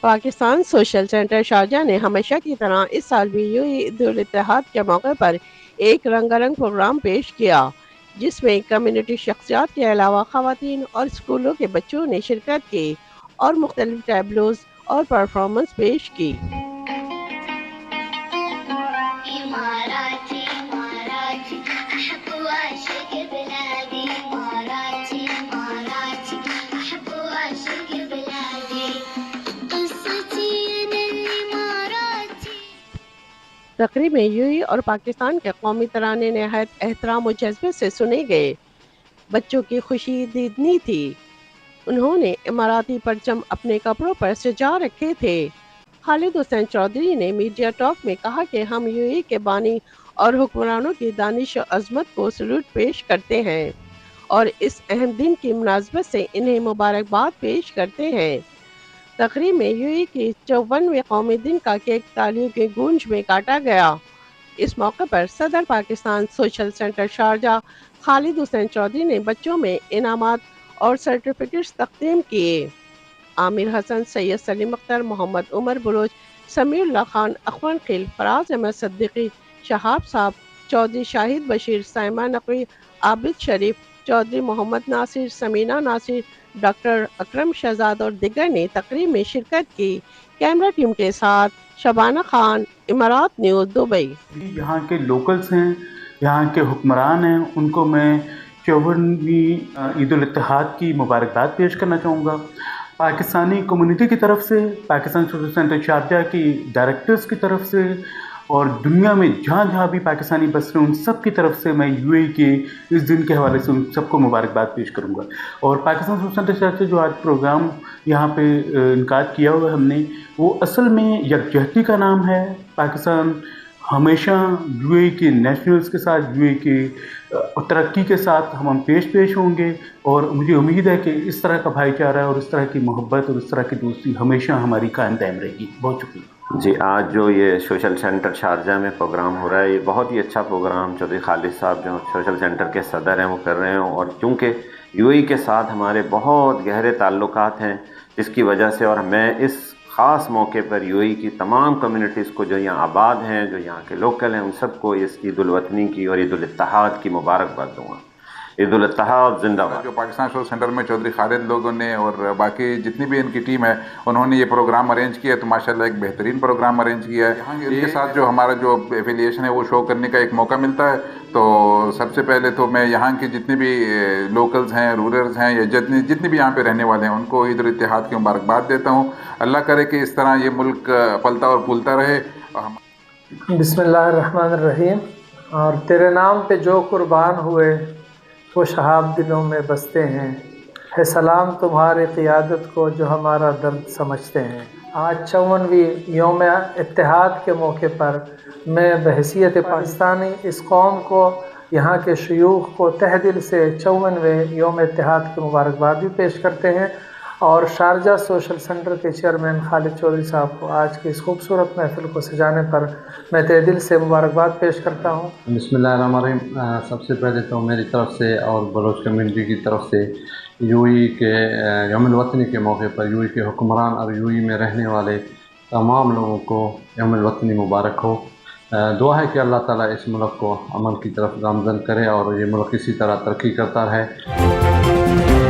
Pakistan social centre Sharjah ने हमेशा की तरह इस साल भी ईद उल इत्तेहाद के मौके पर एक रंगारंग प्रोग्राम पेश किया, जिसमें कम्युनिटी शख्सियात के अलावा खवातीन और स्कूलों के बच्चों ने शिरकत की और मुख्तलिफ टैबलोज और परफॉर्मेंस पेश की। तकरीब में यूएई और पाकिस्तान के कौमी तराने नहायत एहतराम और जज्बे से सुने गए। बच्चों की खुशी दीदनी थी। उन्होंने इमाराती परचम अपने कपड़ों पर सजा रखे थे। खालिद हुसैन चौधरी ने मीडिया टॉक में कहा कि हम यूएई के बानी और हुक्मरानों की दानिश और अजमत को सलूट पेश करते हैं और इस अहम दिन की मुनासबत से इन्हें मुबारकबाद पेश करते हैं। तकरीब में यूएई के 54वें कौमी दिन का केक तालियों की गूंज में काटा गया। इस मौके पर सदर Pakistan social centre Sharjah Khalid Hussain Chaudhry ने बच्चों में इनामात और सर्टिफिकेट्स तकदीम किए। आमिर हसन, सैयद सलीम अख्तर, मोहम्मद उमर बलोच, समीउल्लाह खान, अखवन खिल, फराज अहमद सिद्दीकी, शहाब साहब, चौधरी शाहिद बशीर, साइमा नकवी, आबिद शरीफ, चौधरी मोहम्मद नासिर, समीना नासिर, डॉक्टर अकरम शहजाद और दिगर ने तकरीब में शिरकत की। कैमरा टीम के साथ शबाना खान, इमारात न्यूज़, दुबई। यहाँ के लोकल्स हैं, यहाँ के हुक्मरान हैं, उनको मैं 54वीं ईद उल इत्तेहाद की मुबारकबाद पेश करना चाहूँगा। पाकिस्तानी कम्युनिटी की तरफ से, पाकिस्तान सोशल सेंटर शारजा की डायरेक्टर्स की तरफ से और दुनिया में जहाँ जहाँ भी पाकिस्तानी बस रहे हैं उन सब की तरफ से मैं यूएई के इस दिन के हवाले से उन सबको मुबारकबाद पेश करूँगा। और पाकिस्तान सोशल सेंटर शारजा जो आज प्रोग्राम यहाँ पे इनकाद किया हुआ है हमने, वो असल में यकजहती का नाम है। पाकिस्तान हमेशा यूएई के नेशनल्स के साथ, यूएई के तरक्की के साथ हम पेश होंगे और मुझे उम्मीद है कि इस तरह का भाईचारा और इस तरह की मोहब्बत और इस तरह की दोस्ती हमेशा हमारी कायम दायम रहेगी। बहुत शुक्रिया जी। आज जो ये सोशल सेंटर शारजा में प्रोग्राम हो रहा है, ये बहुत ही अच्छा प्रोग्राम चौधरी खालिद साहब जो सोशल सेंटर के सदर हैं वो कर रहे हैं, और चूँकि यूएई के साथ हमारे बहुत गहरे ताल्लुकात हैं, जिसकी वजह से और मैं इस ख़ास मौके पर यूएई की तमाम कम्युनिटीज़ को जो यहाँ आबाद हैं, जो यहाँ के लोकल हैं, उन सबको इस ईद उल वतनी की और ईद उल इत्तेहाद की मुबारकबाद दूँगा। ईद उल इत्तेहाद जिंदाबाद। जो पाकिस्तान सोशल सेंटर में चौधरी खालिद लोगों ने और बाकी जितनी भी इनकी टीम है, उन्होंने ये प्रोग्राम अरेंज किया, तो माशाल्लाह एक बेहतरीन प्रोग्राम अरेंज किया है। यहाँ इनके साथ जो हमारा जो एफिलिएशन है वो शो करने का एक मौका मिलता है। तो सबसे पहले तो मैं यहाँ के जितने भी लोकल्स हैं, रूरल्स हैं, या जितने भी यहाँ पे रहने वाले हैं, उनको ईद उल इत्तेहाद की मुबारकबाद देता हूँ। अल्लाह करे कि इस तरह ये मुल्क पलता और फूलता रहे। बिस्मिल्लाहिर्रहमानिर्रहीम। और तेरे नाम पे जो कुर्बान हुए वो शहाब दिलों में बसते हैं, है सलाम तुम्हारी क़ियादत को जो हमारा दर्द समझते हैं। आज 54वीं यौम इत्तेहाद के मौके पर मैं बहैसियत पाकिस्तानी इस कौम को, यहाँ के शयूख को तहे दिल से 54वें यौम इत्तेहाद की मुबारकबाद भी पेश करते हैं, और शारजा सोशल सेंटर के चेयरमैन खालिद चौधरी साहब को आज की इस खूबसूरत महफिल को सजाने पर मैं तहे दिल से मुबारकबाद पेश करता हूँ। बिस्मिल्लाहिर्रहमानिर्रहीम। सबसे पहले तो मेरी तरफ से और बलोच कम्युनिटी की तरफ से यूएई के यौम वतनी के मौके पर यूएई के हुक्मरान और यूएई में रहने वाले तमाम लोगों को यौम वतनी मुबारक हो। दुआ है कि अल्लाह ताला इस मुल्क को अमल की तरफ गामज़न करे और ये मुल्क इसी तरह तरक्की करता रहे।